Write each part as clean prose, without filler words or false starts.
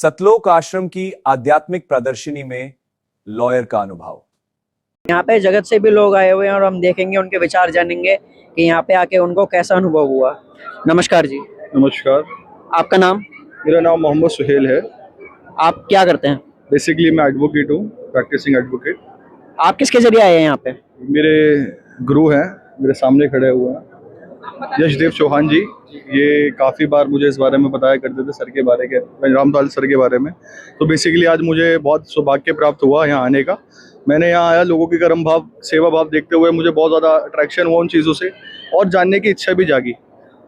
सतलोक आश्रम की आध्यात्मिक प्रदर्शनी में लॉयर का अनुभव। यहाँ पे जगत से भी लोग आए हुए हैं और हम देखेंगे, उनके विचार जानेंगे कि यहाँ पे आके उनको कैसा अनुभव हुआ। नमस्कार जी। नमस्कार। आपका नाम? मेरा नाम मोहम्मद सुहेल है। आप क्या करते हैं? बेसिकली मैं एडवोकेट हूँ, प्रैक्टिसिंग एडवोकेट। आप किसके जरिए आए हैं यहाँ पे? मेरे गुरु हैं, मेरे सामने खड़े हुए हैं, यशदेव चौहान जी। ये काफ़ी बार मुझे इस बारे में बताया करते थे, सर के बारे के, रामपाल सर के बारे में। तो बेसिकली आज मुझे बहुत सौभाग्य प्राप्त हुआ यहाँ आने का। मैंने यहाँ आया, लोगों के कर्म भाव, सेवा भाव देखते हुए मुझे बहुत ज़्यादा अट्रैक्शन हुआ उन चीज़ों से और जानने की इच्छा भी जागी।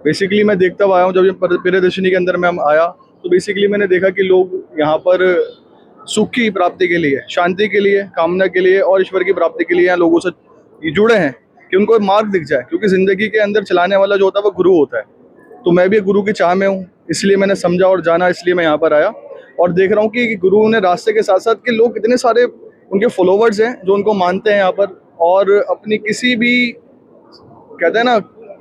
बेसिकली मैं देखता हुआ आया हूँ, जब ये प्रदर्शनी के अंदर मैं आया तो बेसिकली मैंने देखा कि लोग यहाँ पर सुख की प्राप्ति के लिए, शांति के लिए, कामना के लिए और ईश्वर की प्राप्ति के लिए यहाँ लोगों से जुड़े हैं कि उनको मार्ग दिख जाए, क्योंकि ज़िंदगी के अंदर चलाने वाला जो होता है वो गुरु होता है। तो मैं भी गुरु की चाह में हूँ, इसलिए मैंने समझा और जाना, इसलिए मैं यहाँ पर आया और देख रहा हूँ कि गुरु ने रास्ते के साथ साथ कि लोग इतने सारे उनके फॉलोवर्स हैं जो उनको मानते हैं यहाँ पर, और अपनी किसी भी, कहते हैं ना,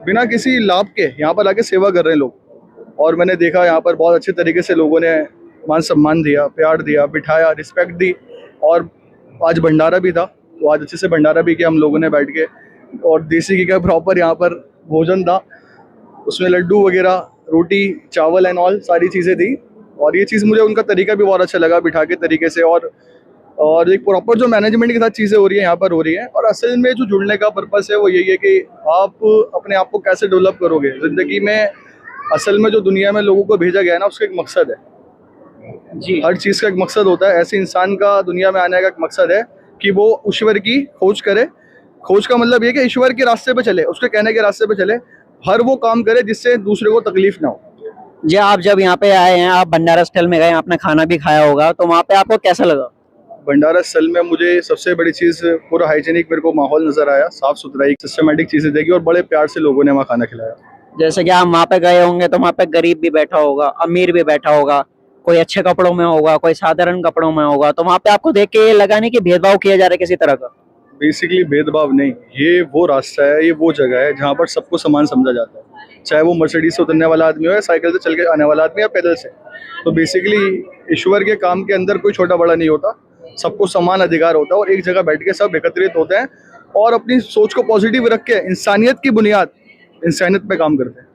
बिना किसी लाभ के यहाँ पर आके सेवा कर रहे हैं लोग। और मैंने देखा यहाँ पर बहुत अच्छे तरीके से लोगों ने मान सम्मान दिया, प्यार दिया, बिठाया, रिस्पेक्ट दी। और आज भंडारा भी था, तो आज अच्छे से भंडारा भी किया हम लोगों ने बैठ के, और देसी घी का प्रॉपर यहाँ पर भोजन था, उसमें लड्डू वगैरह, रोटी, चावल एंड ऑल सारी चीज़ें थी। और ये चीज़ मुझे उनका तरीका भी बहुत अच्छा लगा, बिठा के तरीके से, और एक प्रॉपर जो मैनेजमेंट के साथ चीज़ें हो रही है यहाँ पर हो रही है। और असल में जो जुड़ने का पर्पस है वो यही है कि आप अपने आप को कैसे डेवलप करोगे ज़िंदगी में। असल में जो दुनिया में लोगों को भेजा गया है ना, उसका एक मकसद है जी। हर चीज़ का एक मकसद होता है। ऐसे इंसान का दुनिया में आने का एक मकसद है कि वो ईश्वर की खोज करे। खोज का मतलब ये कि ईश्वर के रास्ते पे चले, उसके कहने के रास्ते पे चले, हर वो काम करे जिससे दूसरे को तकलीफ ना हो। जी, आप जब यहाँ पे आए हैं, आप भंडारा स्थल में गए, आपने खाना भी खाया होगा, तो वहाँ पे आपको कैसा लगा? भंडारा स्थल में मुझे सबसे बड़ी चीज़ पूरा हाइजीनिक मेरे को माहौल नज़र आया, साफ़ सुथराई, सिस्टमेटिक चीज़ें देखी और बड़े प्यार से लोगों ने वहाँ खाना खिलाया। जैसे कि आप वहाँ पे गए होंगे तो वहाँ पे गरीब भी बैठा होगा, अमीर भी बैठा होगा, कोई अच्छे कपड़ों में होगा, कोई साधारण कपड़ों में होगा, तो वहाँ पे आपको देख के ये लगा नहीं कि भेदभाव किया जा रहा है किसी तरह का? बेसिकली भेदभाव नहीं, ये वो रास्ता है, ये वो जगह है जहाँ पर सबको समान समझा जाता है, चाहे वो मर्सिडीज से उतरने वाला आदमी हो या साइकिल से चल के आने वाला आदमी या पैदल से। तो बेसिकली ईश्वर के काम के अंदर कोई छोटा बड़ा नहीं होता, सबको समान अधिकार होता है और एक जगह बैठ के सब एकत्रित होते हैं और अपनी सोच को पॉजिटिव रख के इंसानियत की बुनियाद, इंसानियत पे काम करते हैं।